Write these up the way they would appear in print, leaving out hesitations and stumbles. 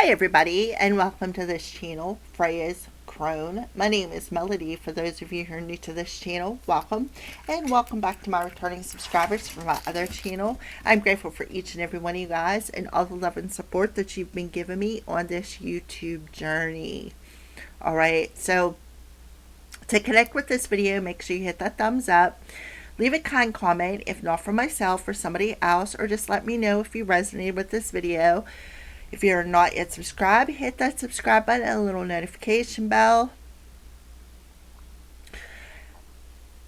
Hi everybody and welcome to this channel, Freya's Crone. My name is Melody. For those of you who are new to this channel, welcome. And welcome back to my returning subscribers from my other channel. I'm grateful for each and every one of you guys and all the love and support that you've been giving me on this YouTube journey. Alright, so to connect with this video, make sure you hit that thumbs up. Leave a kind comment, if not for myself or somebody else, or just let me know if you resonated with this video. If you're not yet subscribed, hit that subscribe button and a little notification bell.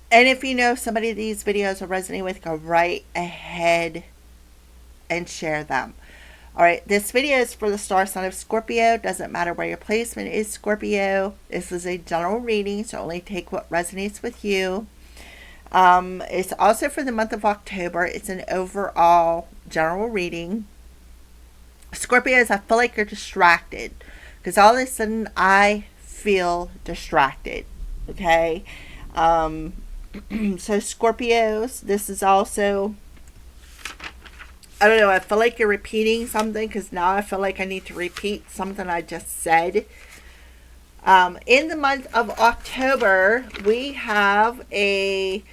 And if you know somebody these videos are resonating with, go right ahead and share them. Alright, this video is for the star sign of Scorpio. Doesn't matter where your placement is, Scorpio. This is a general reading, so only take what resonates with you. It's also for the month of October. It's an overall general reading. Scorpios, I feel like you're distracted because all of a sudden I feel distracted. Okay. So Scorpios, this is also, I don't know, I feel like you're repeating something because now I feel like I need to repeat something I just said. In the month of October, we have a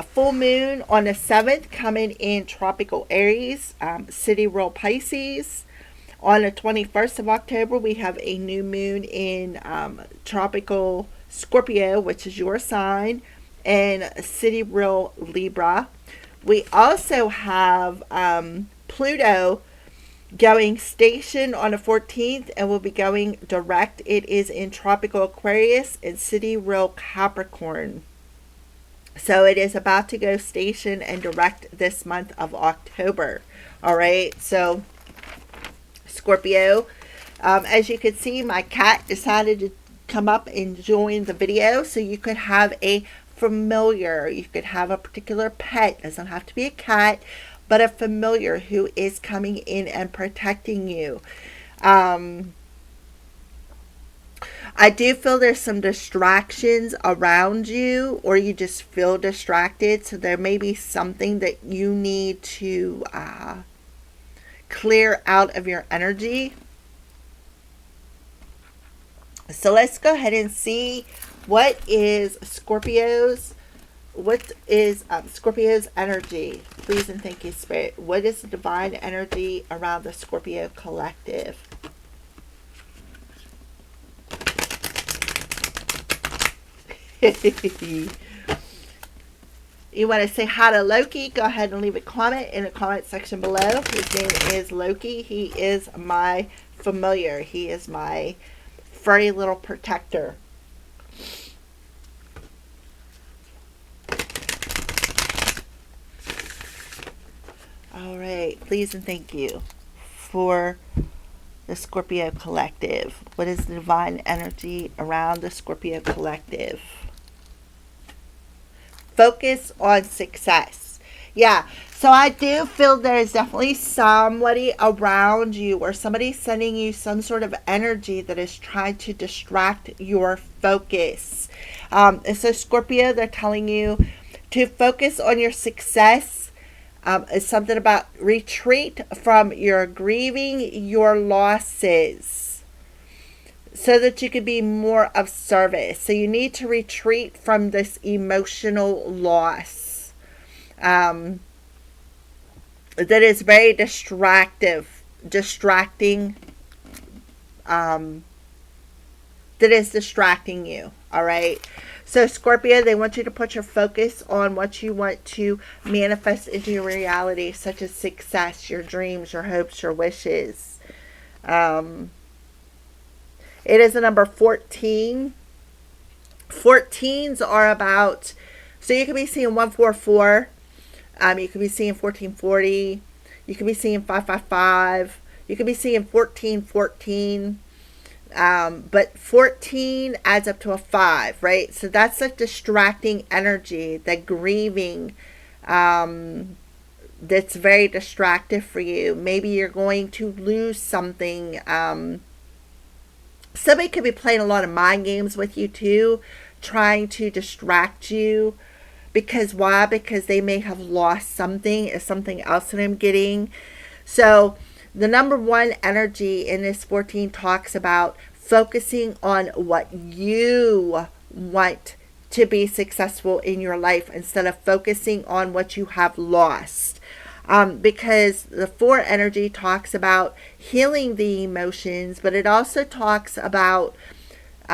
full moon on the 7th coming in tropical Aries, sidereal Pisces. On the 21st of October, we have a new moon in tropical Scorpio, which is your sign, and sidereal Libra. We also have Pluto going station on the 14th and will be going direct. It is in tropical Aquarius and sidereal Capricorn. So it is about to go station and direct this month of October. All right, so Scorpio, as you can see, my cat decided to come up and join the video. So you could have a familiar, you could have a particular pet, doesn't have to be a cat, but a familiar who is coming in and protecting you. I do feel there's some distractions around you, or you just feel distracted. So there may be something that you need to clear out of your energy. So let's go ahead and see what is Scorpio's energy. Please and thank you, Spirit. What is the divine energy around the Scorpio collective? You want to say hi to Loki, go ahead and leave a comment in the comment section below. His name is Loki. He is my familiar. He is my furry little protector. All right, please and thank you for the Scorpio collective. What is the divine energy around the Scorpio collective? Focus on success. Yeah, so I do feel there's definitely somebody around you or somebody sending you some sort of energy that is trying to distract your focus. So Scorpio, they're telling you to focus on your success. It's something about retreat from your grieving your losses so that you can be more of service. So you need to retreat from this emotional loss that is very distracting, that is distracting you. All right. So Scorpio, they want you to put your focus on what you want to manifest into your reality, such as success, your dreams, your hopes, your wishes. It is the number 14. 14s are about, so you could be seeing 144. You could be seeing 1440. You could be seeing 555. You could be seeing 1414. But 14 adds up to a 5, right? So that's a distracting energy, that grieving, that's very distractive for you. Maybe you're going to lose something. Somebody could be playing a lot of mind games with you too, trying to distract you. Because why? Because they may have lost something, is something else that I'm getting. So The number one energy in this 14 talks about focusing on what you want to be successful in your life instead of focusing on what you have lost. Because the 4 energy talks about healing the emotions, but it also talks about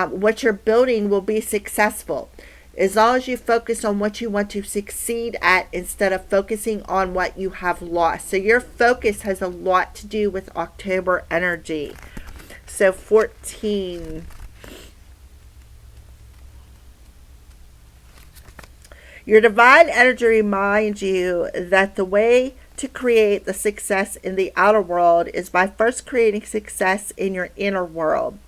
what you're building will be successful. As long as you focus on what you want to succeed at instead of focusing on what you have lost. So your focus has a lot to do with October energy. So 14. Your divine energy reminds you that the way to create the success in the outer world is by first creating success in your inner world.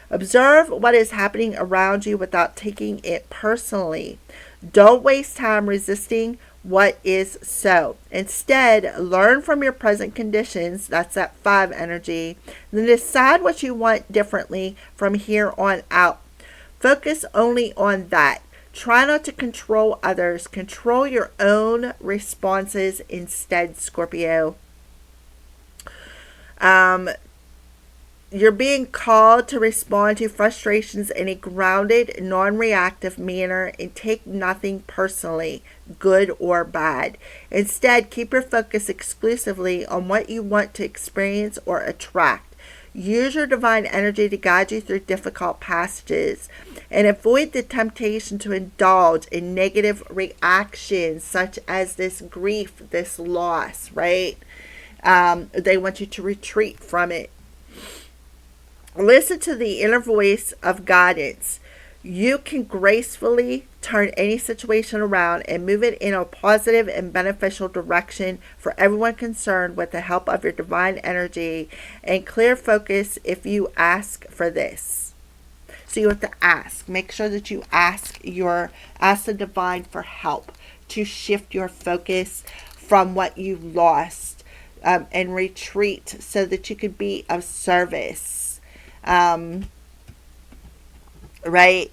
Observe what is happening around you without taking it personally. Don't waste time resisting what is so. Instead, learn from your present conditions, that's that 5 energy, then decide what you want differently from here on out. Focus only on that. Try not to control others. Control your own responses instead, Scorpio. You're being called to respond to frustrations in a grounded, non-reactive manner and take nothing personally, good or bad. Instead, keep your focus exclusively on what you want to experience or attract. Use your divine energy to guide you through difficult passages and avoid the temptation to indulge in negative reactions such as this grief, this loss, right? They want you to retreat from it. Listen to the inner voice of guidance. You can gracefully turn any situation around and move it in a positive and beneficial direction for everyone concerned with the help of your divine energy and clear focus if you ask for this. So you have to ask. Make sure that you ask the divine for help to shift your focus from what you lost and retreat so that you could be of service. Right?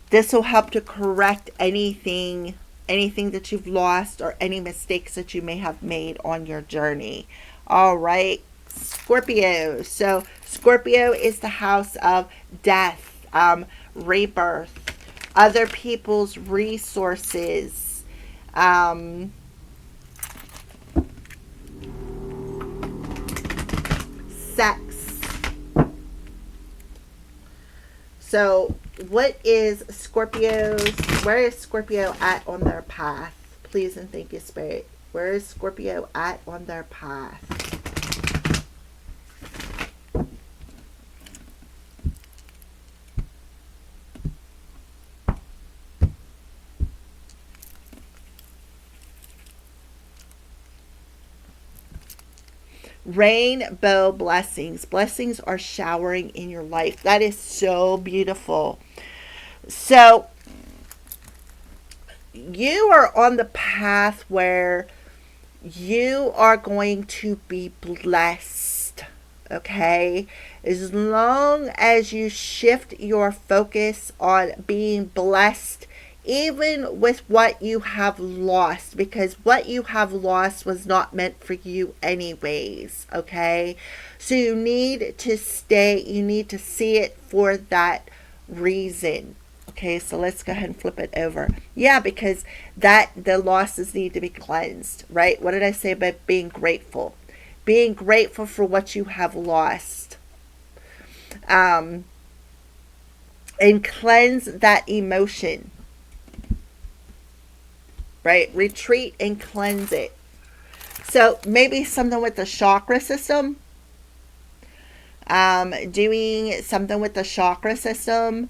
This will help to correct anything that you've lost or any mistakes that you may have made on your journey. All right, Scorpio. So Scorpio is the house of death, rebirth, other people's resources, sex. So where is Scorpio at on their path? Please and thank you, Spirit. Where is Scorpio at on their path? Rainbow blessings. Blessings are showering in your life. That is so beautiful. So you are on the path where you are going to be blessed. Okay? As long as you shift your focus on being blessed, even with what you have lost, because what you have lost was not meant for you anyways, okay? So you need to see it for that reason. Okay, so let's go ahead and flip it over. Yeah, because the losses need to be cleansed, right? What did I say about being grateful? Being grateful for what you have lost. And cleanse that emotion. Right? Retreat and cleanse it. So maybe something with the chakra system. Doing something with the chakra system.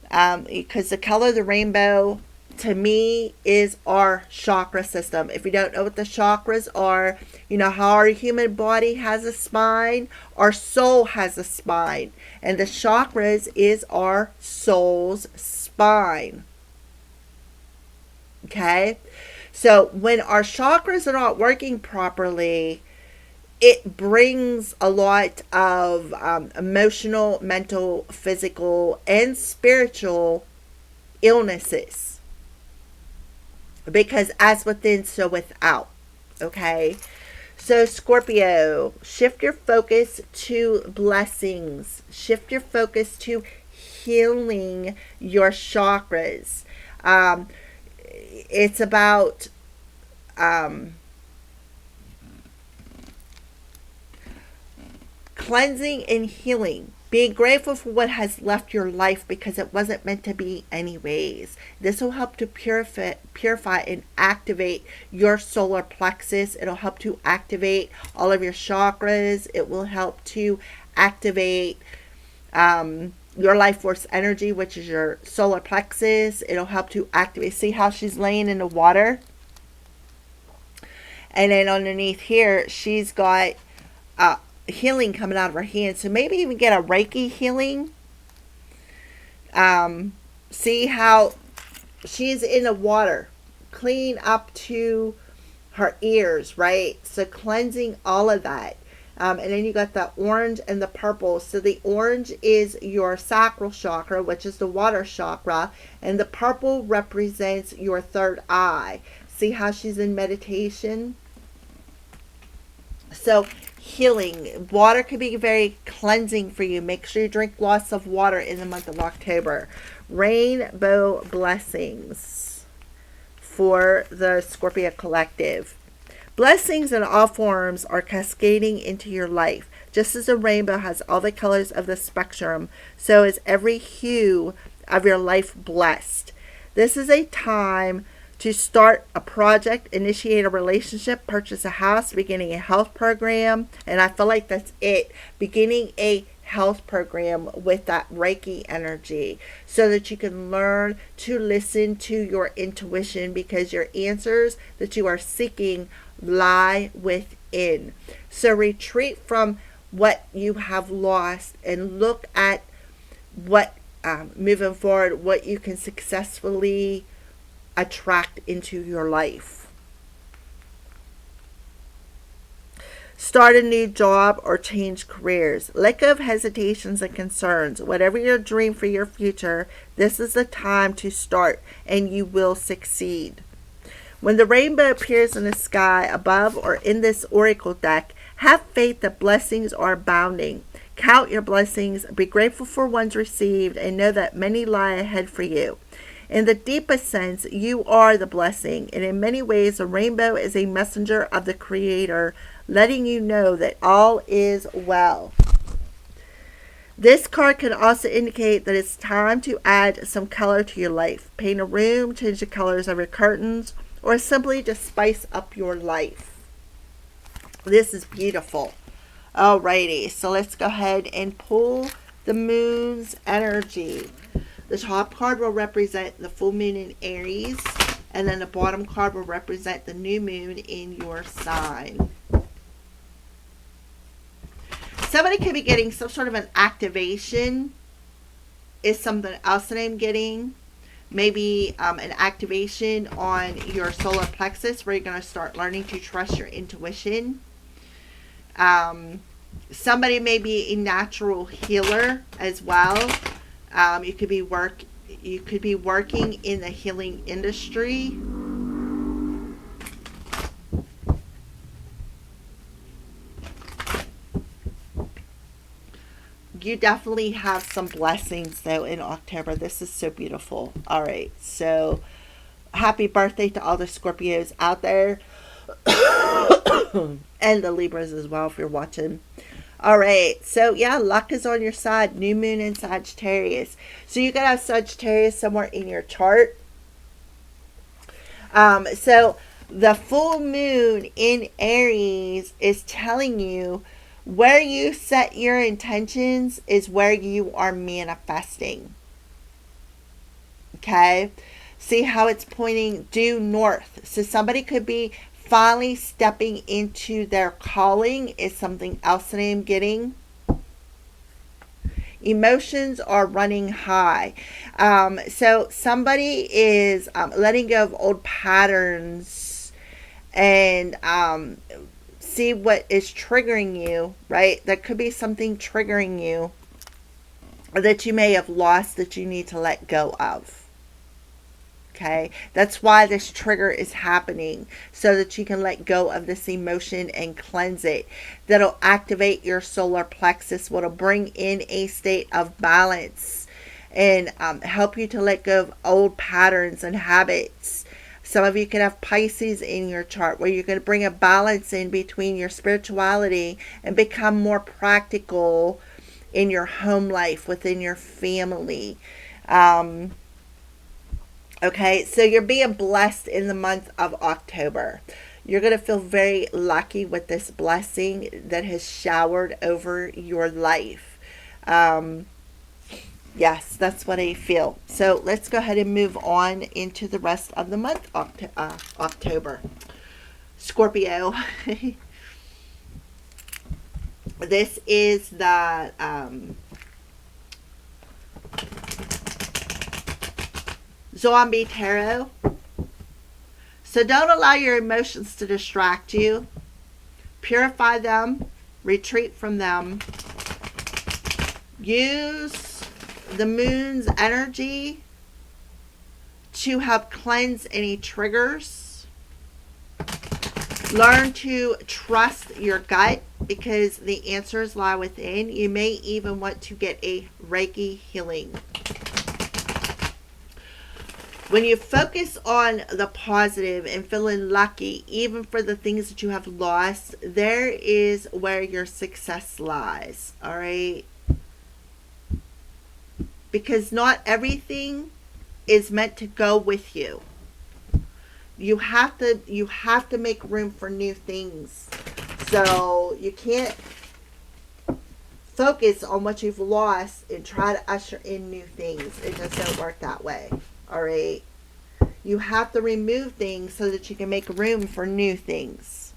Because the color of the rainbow, to me, is our chakra system. If you don't know what the chakras are, you know how our human body has a spine, our soul has a spine. And the chakras is our soul's spine. Okay? So when our chakras are not working properly, it brings a lot of emotional, mental, physical, and spiritual illnesses. Because as within, so without. Okay? So, Scorpio, shift your focus to blessings. Shift your focus to healing your chakras. It's about cleansing and healing. Being grateful for what has left your life because it wasn't meant to be anyways. This will help to purify and activate your solar plexus. It'll help to activate all of your chakras. It will help to activate your life force energy, which is your solar plexus. It'll help to activate. See how she's laying in the water? And then underneath here, she's got healing coming out of her hands. So maybe even get a Reiki healing. See how she's in the water, clean up to her ears, right? So cleansing all of that. And then you got the orange and the purple. So the orange is your sacral chakra, which is the water chakra. And the purple represents your third eye. See how she's in meditation? So healing. Water can be very cleansing for you. Make sure you drink lots of water in the month of October. Rainbow blessings for the Scorpio collective. Blessings in all forms are cascading into your life. Just as a rainbow has all the colors of the spectrum, so is every hue of your life blessed. This is a time to start a project, initiate a relationship, purchase a house, beginning a health program. And I feel like that's it. Beginning a health program with that Reiki energy so that you can learn to listen to your intuition, because your answers that you are seeking lie within. So retreat from what you have lost and look at what, moving forward, what you can successfully attract into your life. Start a new job or change careers. Let go of hesitations and concerns. Whatever your dream for your future, this is the time to start, and you will succeed. When the rainbow appears in the sky above or in this oracle deck, have faith that blessings are abounding. Count your blessings, be grateful for ones received, and know that many lie ahead for you. In the deepest sense, you are the blessing, and in many ways, the rainbow is a messenger of the Creator, letting you know that all is well. This card can also indicate that it's time to add some color to your life. Paint a room, change the colors of your curtains, or simply just spice up your life. This is beautiful. Alrighty, so let's go ahead and pull the moon's energy. The top card will represent the full moon in Aries, and then the bottom card will represent the new moon in your sign. Somebody could be getting some sort of an activation, is something else that I'm getting. Maybe an activation on your solar plexus where you're going to start learning to trust your intuition. Somebody may be a natural healer as well. You could be working in the healing industry. You definitely have some blessings though in October. This is so beautiful. All right, so happy birthday to all the Scorpios out there, and the Libras as well if you're watching. All right, so yeah, luck is on your side. New moon in Sagittarius. So you gotta have Sagittarius somewhere in your chart. So the full moon in Aries is telling you where you set your intentions is where you are manifesting. Okay, see how it's pointing due north. So somebody could be finally stepping into their calling, is something else that I am getting. Emotions are running high. So somebody is letting go of old patterns and see what is triggering you, right? There could be something triggering you that you may have lost that you need to let go of. Okay, that's why this trigger is happening, so that you can let go of this emotion and cleanse it. That'll activate your solar plexus, what'll bring in a state of balance and help you to let go of old patterns and habits. Some of you can have Pisces in your chart, where you're going to bring a balance in between your spirituality and become more practical in your home life, within your family. Okay, so you're being blessed in the month of October. You're going to feel very lucky with this blessing that has showered over your life. Yes, that's what I feel. So let's go ahead and move on into the rest of the month, October. Scorpio. This is the zombie tarot. So don't allow your emotions to distract you. Purify them. Retreat from them. Use the moon's energy to help cleanse any triggers. Learn to trust your gut, because the answers lie within. You may even want to get a Reiki healing. When you focus on the positive and feeling lucky, even for the things that you have lost, there is where your success lies. All right? Because not everything is meant to go with you. You have to make room for new things. So you can't focus on what you've lost and try to usher in new things. It just don't work that way. All right. You have to remove things so that you can make room for new things.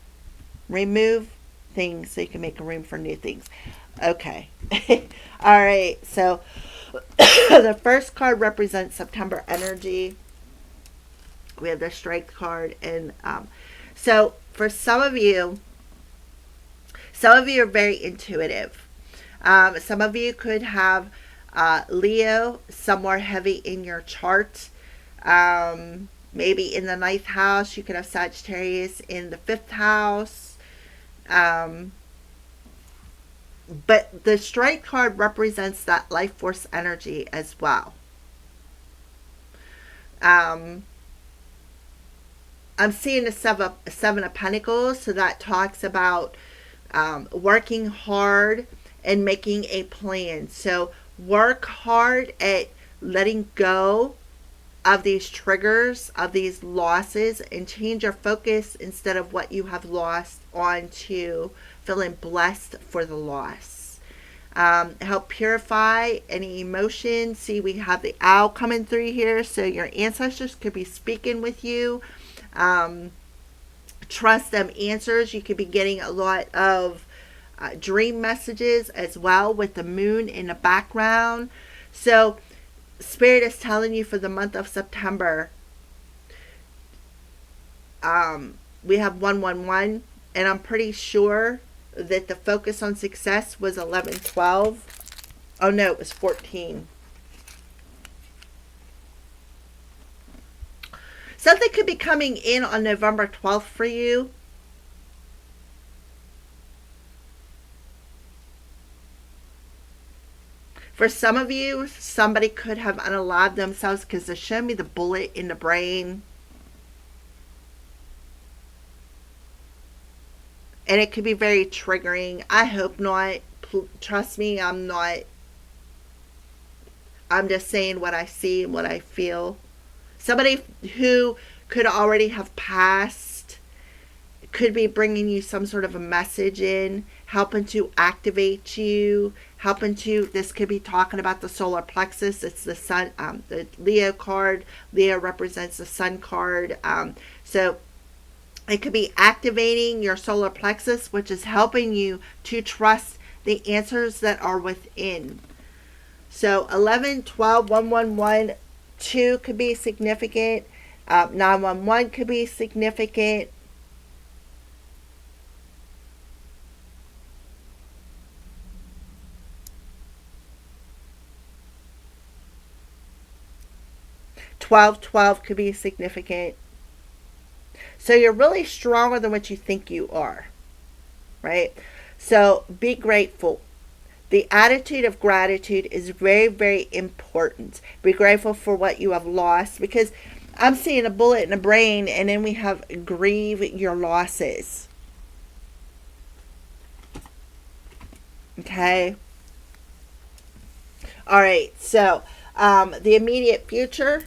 Remove things so you can make room for new things. Okay. All right. So the first card represents September energy. We have the Strength card, and so for some of you are very intuitive. Some of you could have Leo somewhere heavy in your chart. Maybe in the ninth house. You could have Sagittarius in the fifth house. But the Strength card represents that life force energy as well. I'm seeing the seven of Pentacles, so that talks about working hard and making a plan. So work hard at letting go of these triggers, of these losses, and change your focus instead of what you have lost onto feeling blessed for the loss. Help purify any emotion. See, we have the owl coming through here, so your ancestors could be speaking with you. Trust them answers. You could be getting a lot of dream messages as well, with the moon in the background. So Spirit is telling you for the month of September, we have 111, and I'm pretty sure that the focus on success was 11-12. Oh no, it was 14. Something could be coming in on November 12th for you. For some of you, somebody could have unalived themselves, because they showed me the bullet in the brain. And it could be very triggering. I hope not. Trust me, I'm not. I'm just saying what I see and what I feel. Somebody who could already have passed could be bringing you some sort of a message in, helping to activate you, this could be talking about the solar plexus. It's the sun, the Leo card. Leo represents the sun card. So it could be activating your solar plexus, which is helping you to trust the answers that are within. So 11, 12, 111, 2 could be significant. 911 could be significant. 1212 could be significant. So you're really stronger than what you think you are, right? So be grateful. The attitude of gratitude is very, very important. Be grateful for what you have lost, because I'm seeing a bullet in the brain, and then we have grieve your losses. Okay? All right, so the immediate future.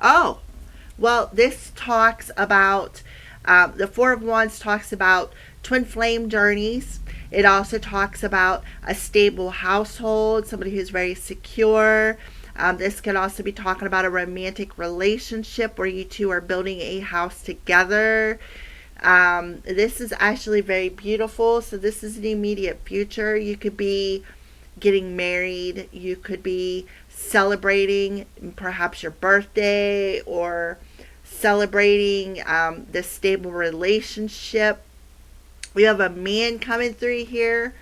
Oh, well, this talks about the Four of Wands talks about twin flame journeys. It also talks about a stable household, somebody who's very secure. This could also be talking about a romantic relationship where you two are building a house together. This is actually very beautiful. So this is the immediate future. You could be getting married. You could be celebrating perhaps your birthday, or celebrating this stable relationship. We have a man coming through here.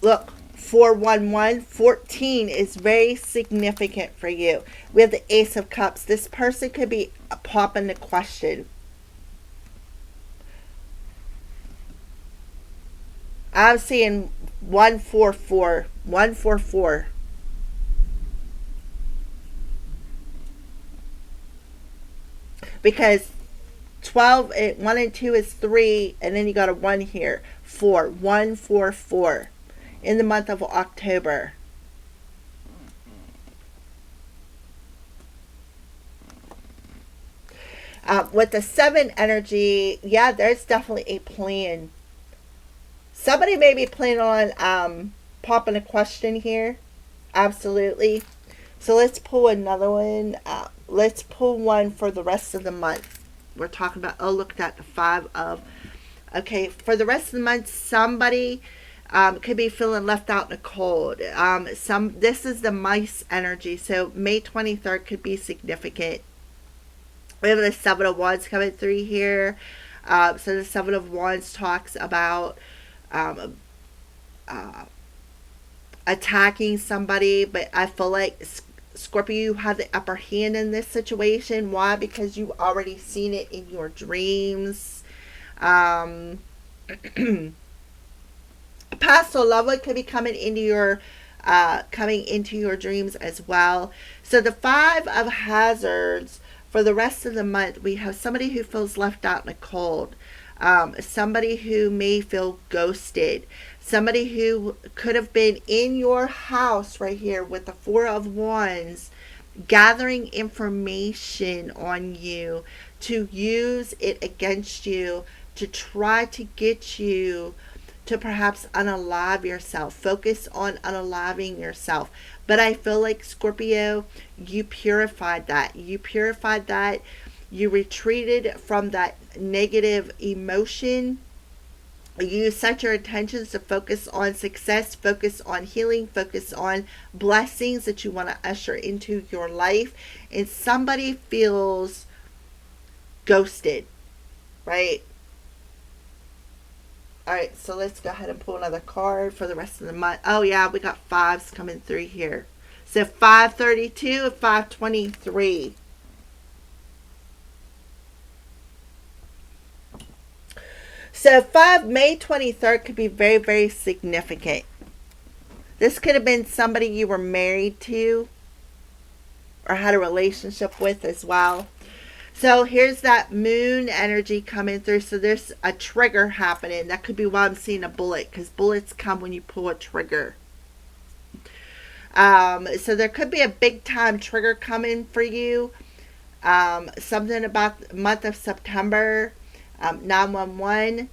Look, 411, 14 is very significant for you. We have the Ace of Cups. This person could be popping the question. I'm seeing 144. 144. Because 12, 1 and 2 is 3, and then you got a 1 here. 4. 144. In the month of October. With the 7 energy, yeah, there's definitely a plan. Somebody may be planning on popping a question here. Absolutely. So let's pull another one. Let's pull one for the rest of the month. We're talking about, oh, look at the 5 of. Okay, for the rest of the month, somebody could be feeling left out in the cold. This is the mice energy. So May 23rd could be significant. We have the 7 of Wands coming through here. So the 7 of Wands talks about attacking somebody, but I feel like Scorpio, you have the upper hand in this situation. Why? Because you've already seen it in your dreams. Past soul loved one could be coming into your dreams as well. So the 5 of Hazards for the rest of the month, we have somebody who feels left out in the cold. Somebody who may feel ghosted. Somebody who could have been in your house right here with the 4 of Wands, gathering information on you to use it against you, to try to get you to perhaps unalive yourself. Focus on unaliving yourself. But I feel like, Scorpio, you purified that. You purified that. You retreated from that negative emotion. You set your intentions to focus on success, focus on healing, focus on blessings that you want to usher into your life. And somebody feels ghosted, right? All right, so let's go ahead and pull another card for the rest of the month. Oh, yeah, we got 5s coming through here. So 532 and 523. So May 23rd could be very, very significant. This could have been somebody you were married to or had a relationship with as well. So here's that moon energy coming through. So there's a trigger happening. That could be why I'm seeing a bullet, because bullets come when you pull a trigger. So there could be a big time trigger coming for you. Something about the month of September. 911.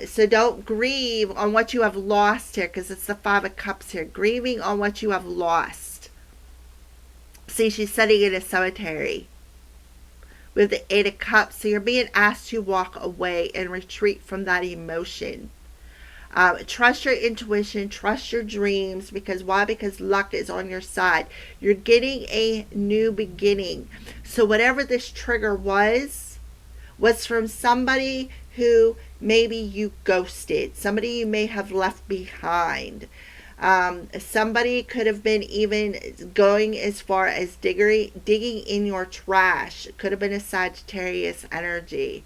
So don't grieve on what you have lost here, because it's the 5 of Cups here. Grieving on what you have lost. See, she's sitting in a cemetery with the 8 of Cups. So you're being asked to walk away and retreat from that emotion. Trust your intuition, trust your dreams, because why? Because luck is on your side. You're getting a new beginning. So whatever this trigger was from somebody who maybe you ghosted, somebody you may have left behind. Somebody could have been even going as far as digging in your trash. It could have been a Sagittarius energy.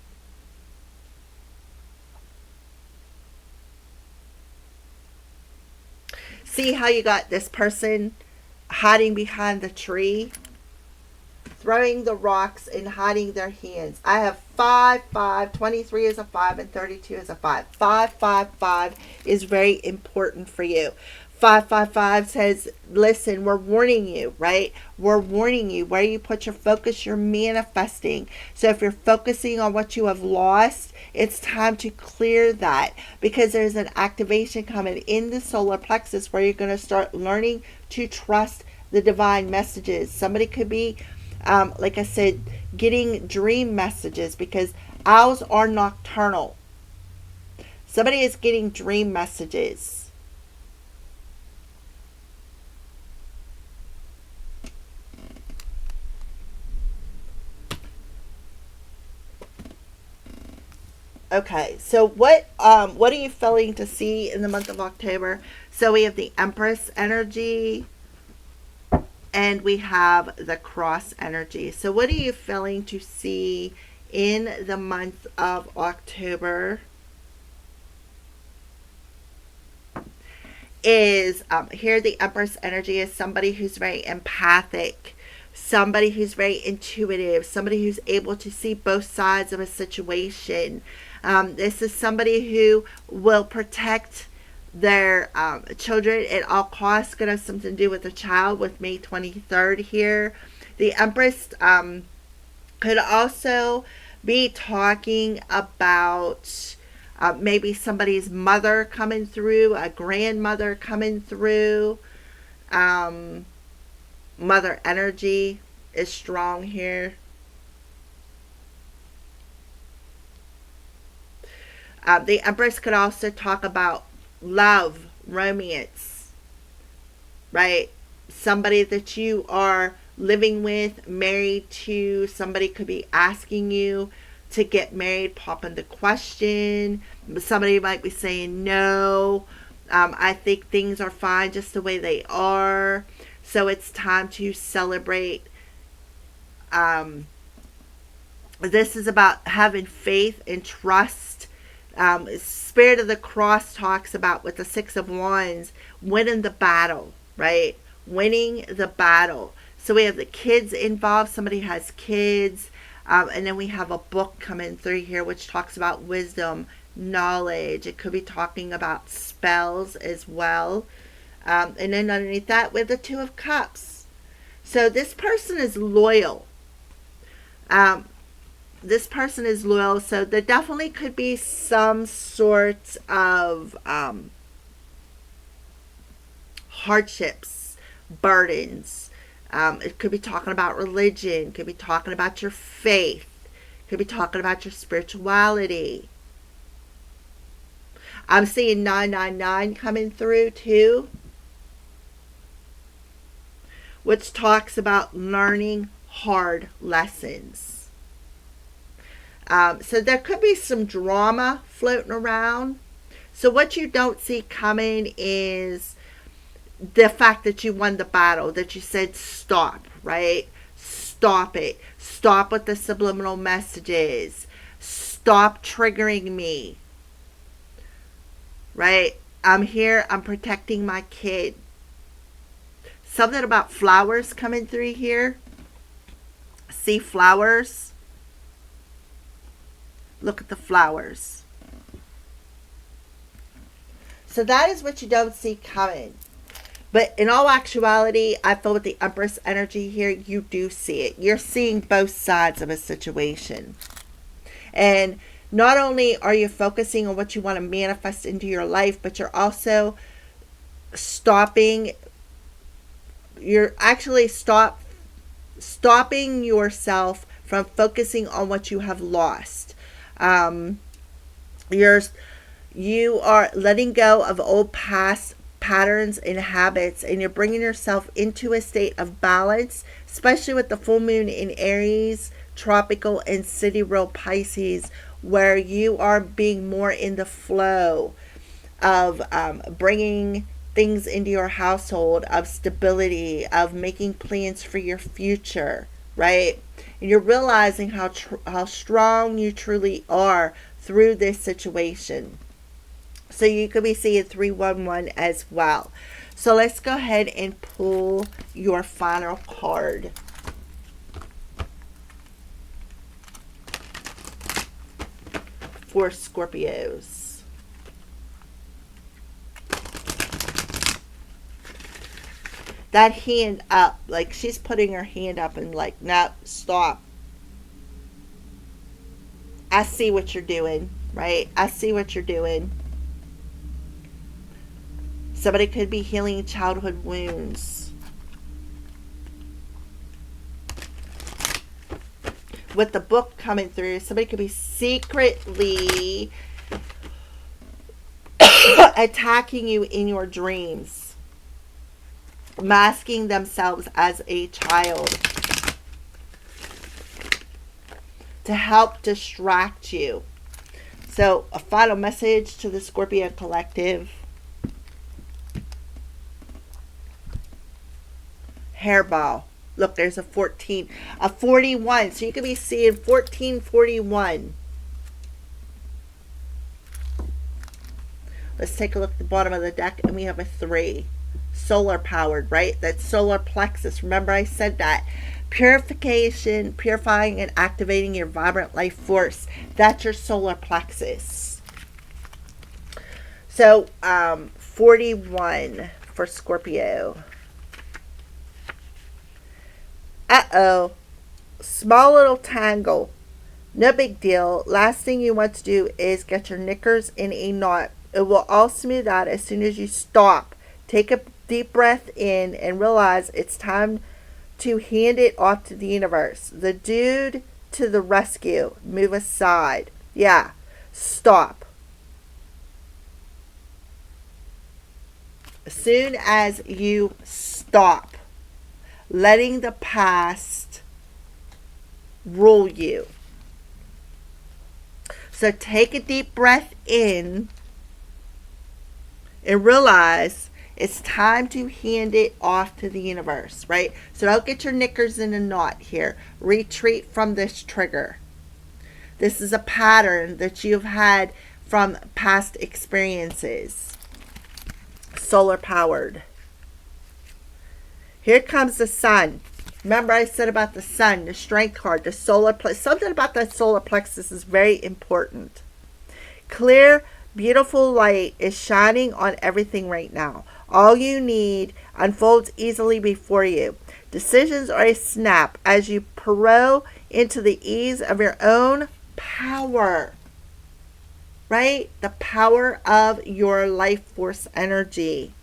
See how you got this person hiding behind the tree, throwing the rocks and hiding their hands. I have 5, 5, 23 is a 5, and 32 is a 5. 5, 5, 5 is very important for you. 555 says, listen, we're warning you, right? We're warning you. Where you put your focus, you're manifesting. So if you're focusing on what you have lost, it's time to clear that, because there's an activation coming in the solar plexus where you're going to start learning to trust the divine messages. Somebody could be, like I said, getting dream messages, because owls are nocturnal. Somebody is getting dream messages. Okay, so what are you feeling to see in the month of October? So we have the Empress energy and we have the Cross energy. So what are you feeling to see in the month of October? Is here the Empress energy is somebody who's very empathic, somebody who's very intuitive, somebody who's able to see both sides of a situation. This is somebody who will protect their children at all costs. Going to have something to do with the child with May 23rd here. The Empress could also be talking about maybe somebody's mother coming through, a grandmother coming through. Mother energy is strong here. The Empress could also talk about love, romance, right? Somebody that you are living with, married to. Somebody could be asking you to get married, pop into question. Somebody might be saying no. I think things are fine just the way they are. So it's time to celebrate. This is about having faith and trust. Spirit of the Cross talks about, with the Six of Wands, winning the battle, right? Winning the battle. So we have the kids involved. Somebody has kids. And then we have a book coming through here which talks about wisdom, knowledge. It could be talking about spells as well. And then underneath that, with the Two of Cups. So this person is loyal. This person is loyal. So there definitely could be some sort of hardships, burdens. It could be talking about religion. Could be talking about your faith. Could be talking about your spirituality. I'm seeing 999 coming through too, which talks about learning hard lessons. So there could be some drama floating around. So what you don't see coming is the fact that you won the battle, that you said stop, right? Stop it. Stop with the subliminal messages. Stop triggering me. Right? I'm here. I'm protecting my kid. Something about flowers coming through here. See flowers? Look at the flowers. So that is what you don't see coming. But in all actuality, I feel with the Empress energy here, you do see it. You're seeing both sides of a situation. And not only are you focusing on what you want to manifest into your life, but you're also stopping. You're actually stopping yourself from focusing on what you have lost. You are letting go of old past patterns and habits, and you're bringing yourself into a state of balance, especially with the full moon in Aries, tropical and sidereal Pisces, where you are being more in the flow of bringing things into your household, of stability, of making plans for your future, right? And you're realizing how strong you truly are through this situation. So you could be seeing 311 as well. So let's go ahead and pull your final card. For Scorpios. That hand up, like she's putting her hand up and like, no, stop. I see what you're doing, right? I see what you're doing. Somebody could be healing childhood wounds. With the book coming through, somebody could be secretly attacking you in your dreams, masking themselves as a child to help distract you. So, a final message to the Scorpio collective. Hairball. Look, there's a 14, a 41. So you could be seeing 1441. Let's take a look at the bottom of the deck, and we have a 3. Solar powered, right? That's solar plexus. Remember I said that. Purification, purifying and activating your vibrant life force. That's your solar plexus. So, 41 for Scorpio. Uh-oh. Small little tangle. No big deal. Last thing you want to do is get your knickers in a knot. It will all smooth out as soon as you stop. Take a deep breath in and realize it's time to hand it off to the universe. The dude to the rescue. Move aside. Yeah. Stop. As soon as you stop letting the past rule you. So take a deep breath in and realize it's time to hand it off to the universe, right? So don't get your knickers in a knot here. Retreat from this trigger. This is a pattern that you've had from past experiences. Solar powered. Here comes the sun. Remember I said about the sun, the strength card, the solar plexus. Something about that solar plexus is very important. Clear, beautiful light is shining on everything right now. All you need unfolds easily before you. Decisions are a snap as you burrow into the ease of your own power. Right? The power of your life force energy.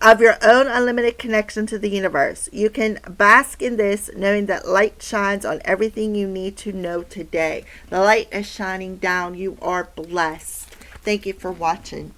Of your own unlimited connection to the universe. You can bask in this knowing that light shines on everything you need to know today. The light is shining down. You are blessed. Thank you for watching.